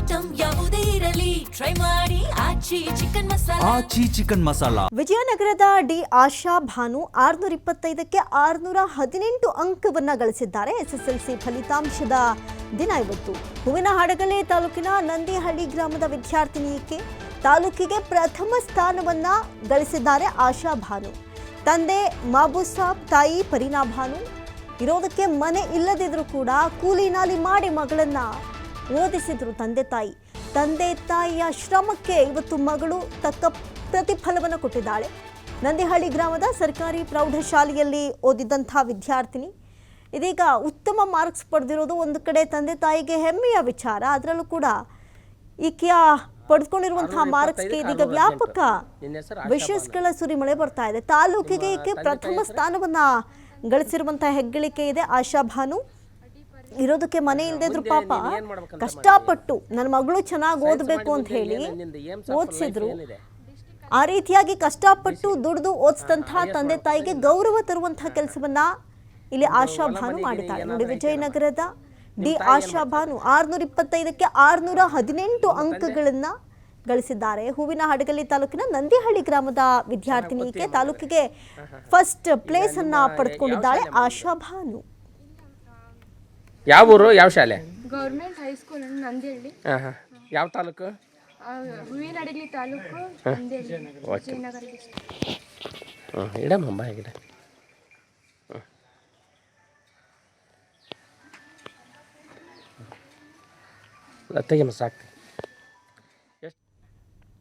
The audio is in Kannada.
ಐಟಂ ಯಾವುದೇ ಇರಲಿ ಟ್ರೈ ಮಾಡಿ ಆಚಿ ಚಿಕನ್ ಮಸಾಲಾ. ವಿಜಯನಗರದ ಡಿ ಆಶಾ ಭಾನು 625ಕ್ಕೆ 618 ಅಂಕವನ್ನ ಗಳಿಸಿದ್ದಾರೆ. ಎಸ್ಎಸ್ಎಲ್ಸಿ ಫಲಿತಾಂಶದ ದಿನ ಇವತ್ತು. ಹೂವಿನಹಾಡಗಲಿ ತಾಲೂಕಿನ ನಂದಿಹಳ್ಳಿ ಗ್ರಾಮದ ವಿದ್ಯಾರ್ಥಿನಿಯಕ್ಕೆ ತಾಲೂಕಿಗೆ ಪ್ರಥಮ ಸ್ಥಾನವನ್ನ ಗಳಿಸಿದ್ದಾರೆ ಆಶಾ ಭಾನು. ತಂದೆ ಮಾಬೂಸಾಬ್, ತಾಯಿ ಪರೀನಾ ಭಾನು. ಇರೋದಕ್ಕೆ ಮನೆ ಇಲ್ಲದಿದ್ರೂ ಕೂಡ ಕೂಲಿ ನಾಲಿ ಮಾಡಿ ಮಗಳನ್ನ ಓದಿಸಿದ್ರು ತಂದೆ ತಾಯಿಯ ಶ್ರಮಕ್ಕೆ ಇವತ್ತು ಮಗಳು ತಕ್ಕ ಪ್ರತಿಫಲವನ್ನು ಕೊಟ್ಟಿದ್ದಾಳೆ. ನಂದಿಹಳ್ಳಿ ಗ್ರಾಮದ ಸರ್ಕಾರಿ ಪ್ರೌಢಶಾಲೆಯಲ್ಲಿ ಓದಿದಂಥ ವಿದ್ಯಾರ್ಥಿನಿ ಇದೀಗ ಉತ್ತಮ ಮಾರ್ಕ್ಸ್ ಪಡೆದಿರೋದು ಒಂದು ಕಡೆ ತಂದೆ ತಾಯಿಗೆ ಹೆಮ್ಮೆಯ ವಿಚಾರ. ಅದರಲ್ಲೂ ಕೂಡ ಈಕೆಯ ಪಡೆದುಕೊಂಡಿರುವಂತಹ ಮಾರ್ಕ್ಸ್ಗೆ ಇದೀಗ ವ್ಯಾಪಕ ವಿಶೇಷಗಳ ಸುರಿಮಳೆ ಬರ್ತಾ ಇದೆ. ತಾಲೂಕಿಗೆ ಈಕೆ ಪ್ರಥಮ ಸ್ಥಾನವನ್ನ ಗಳಿಸಿರುವಂತಹ ಹೆಗ್ಗಳಿಕೆ ಇದೆ. ಆಶಾ ಭಾನು ಇರೋದಕ್ಕೆ ಮನೆ ಇಲ್ಲದಿದ್ರು ಪಾಪ ಕಷ್ಟಪಟ್ಟು ನನ್ನ ಮಗಳು ಚೆನ್ನಾಗಿ ಓದಬೇಕು ಅಂತ ಹೇಳಿ ಓದಿಸಿದ್ರು. ಆ ರೀತಿಯಾಗಿ ಕಷ್ಟಪಟ್ಟು ದುಡಿದು ಓದಿಸಿದಂತಹ ತಂದೆ ತಾಯಿಗೆ ಗೌರವ ತರುವಂತಹ ಕೆಲಸವನ್ನ ಇಲ್ಲಿ ಆಶಾ ಭಾನು ಮಾಡಿದ್ದಾಳೆ. ನೋಡಿ, ವಿಜಯನಗರದ ಡಿ ಆಶಾ ಭಾನು 625ಕ್ಕೆ 618 ಅಂಕಗಳನ್ನ ಗಳಿಸಿದ್ದಾರೆ. ಹೂವಿನಹಾಡಗಲಿ ತಾಲೂಕಿನ ನಂದಿಹಳ್ಳಿ ಗ್ರಾಮದ ವಿದ್ಯಾರ್ಥಿನಿಗೆ ತಾಲೂಕಿಗೆ ಫಸ್ಟ್ ಪ್ಲೇಸ್ ಅನ್ನ ಪಡೆದುಕೊಂಡಿದ್ದಾಳೆ ಆಶಾ ಭಾನು. ಯಾವ ಊರು, ಯಾವ ಶಾಲೆ? Government high school Nandihalli. ಯಾವ ತಾಲೂಕು? ಹೂವಿನಹಡಗಲಿ ತಾಲೂಕು, ನಂದಿಹಳ್ಳಿ, ವಿಜಯನಗರ ಡಿಸ್ಟ್ರಿಕ್ಟ್. ಇಡಮ್ಮ ಗಿಡ ತೆಗೆಮ್ಮ ಸಾಕು.